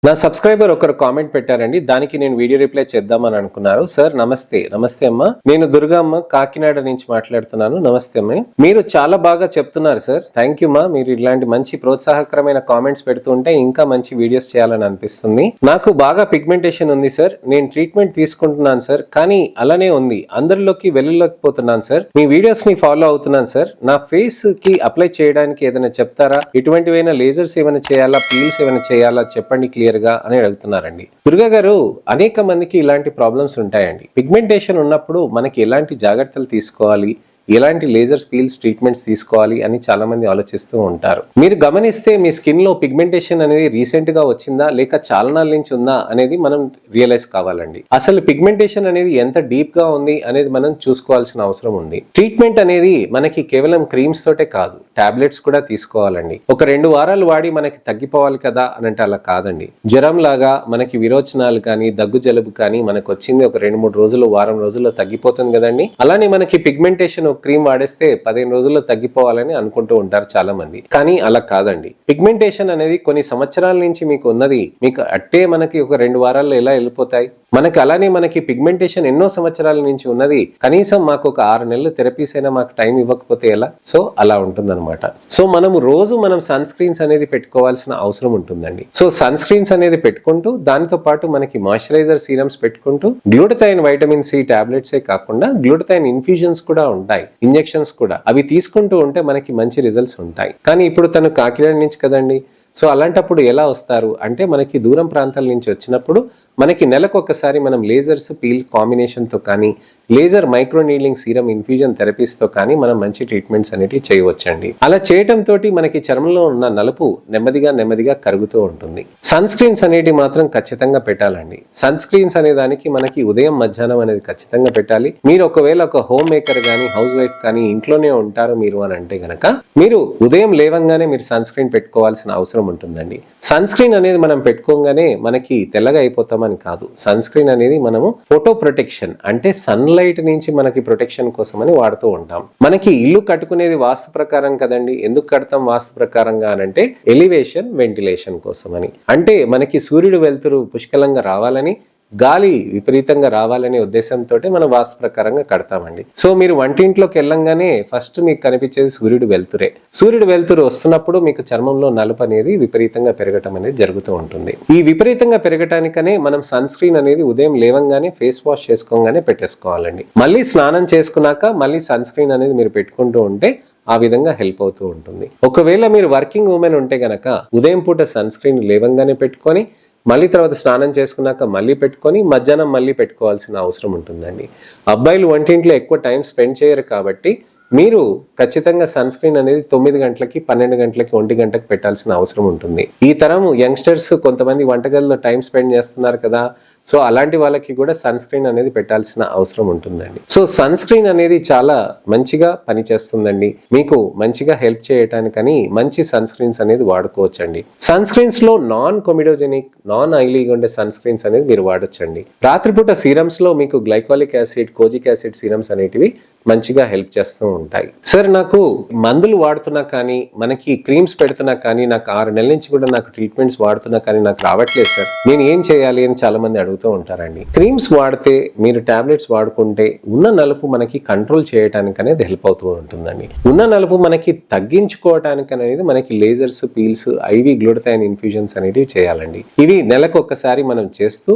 నా సబ్స్క్రైబర్ ఒకరు కామెంట్ పెట్టారండి, దానికి నేను వీడియో రిప్లై చేద్దామని అనుకున్నారు. సార్ నమస్తే. నమస్తే అమ్మ, నేను దుర్గా అమ్మ, కాకినాడ నుంచి మాట్లాడుతున్నాను. నమస్తే అమ్మ, మీరు చాలా బాగా చెప్తున్నారు సార్. థ్యాంక్ యూ మా. మీరు ఇలాంటి మంచి ప్రోత్సాహకరమైన కామెంట్స్ పెడుతుంటే ఇంకా మంచి వీడియోస్ చేయాలని అనిపిస్తుంది. నాకు బాగా పిగ్మెంటేషన్ ఉంది సార్. నేను ట్రీట్మెంట్ తీసుకుంటున్నాను సార్, కానీ అలానే ఉంది, అందరిలోకి వెళ్ళలేకపోతున్నాను సార్. మీ వీడియోస్ ని ఫాలో అవుతున్నాను సార్. నా ఫేస్ కి అప్లై చేయడానికి ఏదైనా చెప్తారా? ఎటువంటివైనా లేజర్స్ ఏమైనా చేయాలా, పీల్స్ ఏమైనా చేయాలా చెప్పండి క్లియర్ గా అని అడుగుతున్నారండి. దుర్గా గారు, అనేక మందికి ఇలాంటి ప్రాబ్లమ్స్ ఉంటాయండి. పిగ్మెంటేషన్ ఉన్నప్పుడు మనకి ఎలాంటి జాగ్రత్తలు తీసుకోవాలి, ఎలాంటి లేజర్ పీల్స్ ట్రీట్మెంట్స్ తీసుకోవాలి అని చాలా మంది ఆలోచిస్తూ ఉంటారు. మీరు గమనిస్తే మీ స్కిన్ లో పిగ్మెంటేషన్ అనేది రీసెంట్ గా వచ్చిందా లేక చాలా నాళ్ళ నుంచి ఉందా అనేది మనం రియలైజ్ కావాలండి. అసలు పిగ్మెంటేషన్ అనేది ఎంత డీప్ గా ఉంది అనేది మనం చూసుకోవాల్సిన అవసరం ఉంది. ట్రీట్మెంట్ అనేది మనకి కేవలం క్రీమ్స్ తోటే కాదు, టాబ్లెట్స్ కూడా తీసుకోవాలండి. ఒక 2 వారాలు వాడి మనకి తగ్గిపోవాలి కదా అని అంటే అలా కాదండి. జ్వరం లాగా మనకి విరోచనాలు కానీ, దగ్గు జలుబు కానీ మనకు వచ్చింది ఒక 2-3 రోజులు, వారం రోజుల్లో తగ్గిపోతుంది కదండి. అలానే మనకి పిగ్మెంటేషన్ క్రీమ్ వాడేస్తే 15 రోజుల్లో తగ్గిపోవాలని అనుకుంటూ ఉంటారు చాలా మంది, కానీ అలా కాదండి. పిగ్మెంటేషన్ అనేది కొన్ని సంవత్సరాల నుంచి మీకు ఉన్నది, మీకు అట్టే మనకి ఒక 2 వారాల్లో ఎలా వెళ్ళిపోతాయి? మనకి అలానే మనకి పిగ్మెంటేషన్ ఎన్నో సంవత్సరాల నుంచి ఉన్నది, కనీసం మాకు ఒక 6 నెలలు థెరపీస్ అయినా మాకు టైం ఇవ్వకపోతే ఎలా? సో అలా ఉంటుందన్నమాట. సో మనం రోజు సన్ స్క్రీన్స్ అనేది పెట్టుకోవాల్సిన అవసరం ఉంటుందండి. సో సన్ స్క్రీన్స్ అనేది పెట్టుకుంటూ దానితో పాటు మనకి మాయిశ్చరైజర్ సీరమ్స్ పెట్టుకుంటూ గ్లూటథైన్ వైటమిన్ సి టాబ్లెట్సే కాకుండా గ్లూటథైన్ ఇన్ఫ్యూజన్స్ కూడా ఉంటాయి, ఇంజెక్షన్స్ కూడా. అవి తీసుకుంటూ ఉంటే మనకి మంచి రిజల్ట్స్ ఉంటాయి. కానీ ఇప్పుడు తను కాకినాడ నుంచి కదండి. సో అలాంటప్పుడు ఎలా వస్తారు అంటే, మనకి దూరం ప్రాంతాల నుంచి వచ్చినప్పుడు మనకి నెలకు ఒకసారి మనం లేజర్స్ పీల్ కాంబినేషన్తో కానీ, laser micro needling serum infusion థెరపీస్తో కానీ మనం మంచి ట్రీట్మెంట్స్ అనేవి చేయవచ్చండి. అలా చేయటంతో మనకి చర్మంలో ఉన్న నలుపు నెమ్మదిగా కరుగుతూ ఉంటుంది. సన్ స్క్రీన్స్ అనేవి మాత్రం ఖచ్చితంగా పెట్టాలండి. సన్ స్క్రీన్స్ అనే దానికి మనకి ఉదయం మధ్యాహ్నం అనేది ఖచ్చితంగా పెట్టాలి. మీరు ఒకవేళ ఒక హోమ్ మేకర్ కానీ, హౌస్ వైఫ్ కానీ ఇంట్లోనే ఉంటారు మీరు అని అంటే గనక, మీరు ఉదయం లేవంగానే మీరు సన్ స్క్రీన్ పెట్టుకోవాల్సిన అవసరం ఉంటుందండి. సన్ స్క్రీన్ అనేది మనం పెట్టుకోగానే మనకి తెల్లగా అయిపోతామని కాదు. సన్ స్క్రీన్ అనేది మనము ఫోటో ప్రొటెక్షన్, అంటే సన్ లైట్ నుంచి మనకి ప్రొటెక్షన్ కోసం అని వాడుతూ ఉంటాం. మనకి ఇల్లు కట్టుకునేది వాస్తు ప్రకారం కదండి. ఎందుకు కడతాం వాస్తు ప్రకారంగా అనంటే ఎలివేషన్, వెంటిలేషన్ కోసం అని. అంటే మనకి సూర్యుడు వెలుతురు పుష్కలంగా రావాలని, గాలి విపరీతంగా రావాలనే ఉద్దేశంతో మనం వాస్తు ప్రకారంగా కడతామండి. సో మీరు వంటింట్లోకి వెళ్ళంగానే ఫస్ట్ మీకు కనిపించేది సూర్యుడు వెలుతురే. సూర్యుడు వెలుతురు వస్తున్నప్పుడు మీకు చర్మంలో నలుపు అనేది విపరీతంగా పెరగటం అనేది జరుగుతూ ఉంటుంది. ఈ విపరీతంగా పెరగటానికనే మనం సన్ స్క్రీన్ అనేది ఉదయం లేవంగానే ఫేస్ వాష్ చేసుకోగానే పెట్టేసుకోవాలండి. మళ్ళీ స్నానం చేసుకున్నాక మళ్ళీ సన్ స్క్రీన్ అనేది మీరు పెట్టుకుంటూ ఉంటే ఆ విధంగా హెల్ప్ అవుతూ ఉంటుంది. ఒకవేళ మీరు వర్కింగ్ ఉమెన్ ఉంటే గనక ఉదయం పూట సన్ స్క్రీన్ లేవంగానే పెట్టుకొని, మళ్ళీ తర్వాత స్నానం చేసుకున్నాక మళ్ళీ పెట్టుకొని, మధ్యాహ్నం మళ్ళీ పెట్టుకోవాల్సిన అవసరం ఉంటుందండి. అబ్బాయిలు వంటింట్లో ఎక్కువ టైం స్పెండ్ చేయరు కాబట్టి మీరు ఖచ్చితంగా సన్ స్క్రీన్ అనేది 9 గంటలకి, 12 గంటలకి, 1 గంటకి పెట్టాల్సిన అవసరం ఉంటుంది. ఈ తరం యంగ్స్టర్స్ కొంతమంది వంటగదిలో టైం స్పెండ్ చేస్తున్నారు కదా, సో అలాంటి వాళ్ళకి కూడా సన్ స్క్రీన్ అనేది పెట్టాల్సిన అవసరం ఉంటుందండి. సో సన్ స్క్రీన్ అనేది చాలా మంచిగా పనిచేస్తుందండి. మీకు మంచిగా హెల్ప్ చేయటానికని మంచి సన్ స్క్రీన్స్ అనేది వాడుకోవచ్చండి. సన్ స్క్రీన్స్ లో నాన్ కొమిడోజెనిక్, నాన్ ఆయిలీగా ఉండే సన్ స్క్రీన్స్ అనేది మీరు వాడొచ్చండి. రాత్రిపూట సీరమ్స్ లో మీకు glycolic acid, kojic acid serums అనేటివి మంచిగా హెల్ప్ చేస్తూ ఉంటాయి. సార్ నాకు మందులు వాడుతున్నా కానీ, మనకి క్రీమ్స్ పెడుతున్నా కానీ, నాకు 6 నెలల నుంచి కూడా నాకు ట్రీట్మెంట్స్ వాడుతున్నా కానీ నాకు రావట్లేదు సార్, నేను ఏం చేయాలి అని చాలా మంది అడుగుతూ ఉంటారండి. క్రీమ్స్ వాడితే, మీరు టాబ్లెట్స్ వాడుకుంటే ఉన్న నలుపు మనకి కంట్రోల్ చేయడానికి అనేది హెల్ప్ అవుతూ ఉంటుందండి. ఉన్న నలుపు మనకి తగ్గించుకోవటానికి అనేది మనకి lasers, peels, IV glutathione infusions అనేటివి చేయాలండి. ఇవి నెలకు ఒక్కసారి మనం చేస్తూ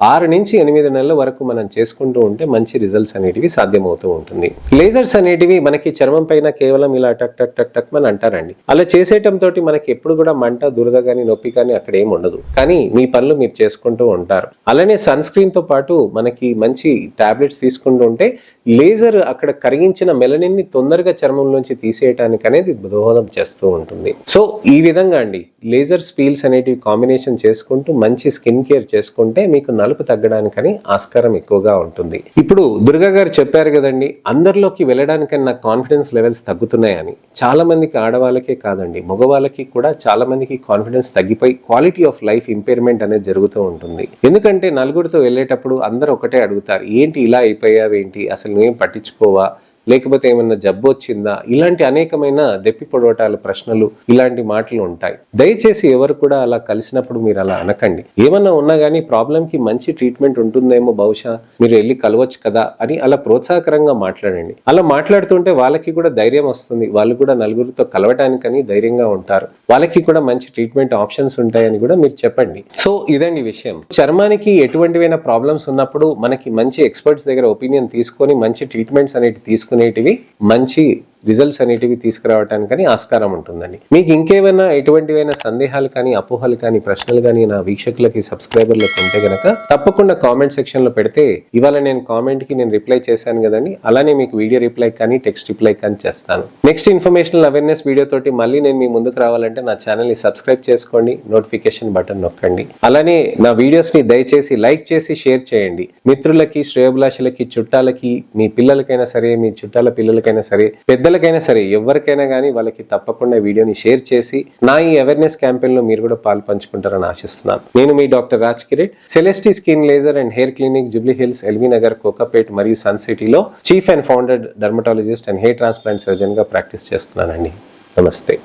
6 నుంచి 8 నెలల వరకు మనం చేసుకుంటూ ఉంటే మంచి రిజల్ట్స్ అనేటివి సాధ్యమవుతూ ఉంటుంది. లేజర్స్ అనేటివి మనకి చర్మం పైన కేవలం ఇలా టక్ టక్ టక్ టక్ అని అంటారండి. అలా చేసేయటంతో మనకి ఎప్పుడు కూడా మంట, దురద కానీ, నొప్పి కానీ అక్కడ ఏమి ఉండదు. కానీ మీ పనులు మీరు చేసుకుంటూ ఉంటారు. అలానే సన్ స్క్రీన్ తో పాటు మనకి మంచి టాబ్లెట్స్ తీసుకుంటూ ఉంటే లేజర్ అక్కడ కరిగించిన మెలనిన్ ని తొందరగా చర్మంలోంచి తీసేయటానికి అనేది దోహదం చేస్తూ ఉంటుంది. సో ఈ విధంగా అండి లేజర్స్, పీల్స్ అనేటివి కాంబినేషన్ చేసుకుంటూ మంచి స్కిన్ కేర్ చేసుకుంటే మీకు నలుపు తగ్గడానికని ఆస్కారం ఎక్కువగా ఉంటుంది. ఇప్పుడు దుర్గా గారు చెప్పారు కదండి, అందరిలోకి వెళ్ళడానికని నాకు కాన్ఫిడెన్స్ లెవెల్స్ తగ్గుతున్నాయని. చాలా మందికి, ఆడవాళ్ళకే కాదండి, మగవాళ్ళకి కూడా చాలా మందికి కాన్ఫిడెన్స్ తగ్గిపోయి క్వాలిటీ ఆఫ్ లైఫ్ ఇంపైర్మెంట్ అనేది జరుగుతూ ఉంటుంది. ఎందుకంటే నలుగురితో వెళ్ళేటప్పుడు అందరూ ఒకటే అడుగుతారు, ఏంటి ఇలా అయిపోయావేంటి, అసలు నువ్వేం పట్టించుకోవా, లేకపోతే ఏమైనా జబ్బు వచ్చిందా, ఇలాంటి అనేకమైన దెప్పి పొడవటాల ప్రశ్నలు, ఇలాంటి మాటలు ఉంటాయి. దయచేసి ఎవరు కూడా అలా కలిసినప్పుడు మీరు అలా అనకండి. ఏమన్నా ఉన్నా కానీ ప్రాబ్లం కి మంచి ట్రీట్మెంట్ ఉంటుందేమో, బహుశా మీరు వెళ్ళి కలవచ్చు కదా అని అలా ప్రోత్సాహకరంగా మాట్లాడండి. అలా మాట్లాడుతుంటే వాళ్ళకి కూడా ధైర్యం వస్తుంది, వాళ్ళు కూడా నలుగురితో కలవటానికని ధైర్యంగా ఉంటారు, వాళ్ళకి కూడా మంచి ట్రీట్మెంట్ ఆప్షన్స్ ఉంటాయని కూడా మీరు చెప్పండి. సో ఇదండి విషయం. చర్మానికి ఎటువంటివైనా ప్రాబ్లమ్స్ ఉన్నప్పుడు మనకి మంచి ఎక్స్పర్ట్స్ దగ్గర ఒపీనియన్ తీసుకొని మంచి ట్రీట్మెంట్స్ అనేవి తీసుకునేటివి, మంచి రిజల్ట్స్ అనేటివి తీసుకురావటానికని ఆస్కారం ఉంటుందండి. మీకు ఇంకేమైనా ఎటువంటివైనా సందేహాలు కానీ, అపోహలు కానీ, ప్రశ్నలు కానీ నా వీక్షకులకి, సబ్స్క్రైబర్లకు ఉంటే గనక తప్పకుండా కామెంట్ సెక్షన్ లో పెడితే ఇవాళ నేను కామెంట్ కి నేను రిప్లై చేశాను కదండి, అలానే మీకు వీడియో రిప్లై కానీ, టెక్స్ట్ రిప్లై కానీ చేస్తాను. నెక్స్ట్ ఇన్ఫర్మేషనల్ అవేర్నెస్ వీడియో తోటి మళ్ళీ నేను మీ ముందుకు రావాలంటే నా ఛానల్ ని సబ్స్క్రైబ్ చేసుకోండి, నోటిఫికేషన్ బటన్ నొక్కండి. అలానే నా వీడియోస్ ని దయచేసి లైక్ చేసి షేర్ చేయండి. మిత్రులకి, శ్రేయోభిలాషులకి, చుట్టాలకి, మీ పిల్లలకైనా సరే, మీ చుట్టాల పిల్లలకైనా సరే, పెద్దలకైనా సరే, ఎవరికైనా కానీ వాళ్ళకి తప్పకుండా వీడియోని షేర్ చేసి నా ఈ అవేర్నెస్ క్యాంపెయిన్ లో మీరు కూడా పాలు పంచుకుంటారని ఆశిస్తున్నాను. నేను మీ doctor Raj Kireet, Celestee skin laser and hair clinic, Jubilee Hills, LB Nagar, Kokapet మరియు సన్ సిటీలో chief and founder dermatologist and hair transplant surgeon గా ప్రాక్టీస్ చేస్తున్నానండి. నమస్తే.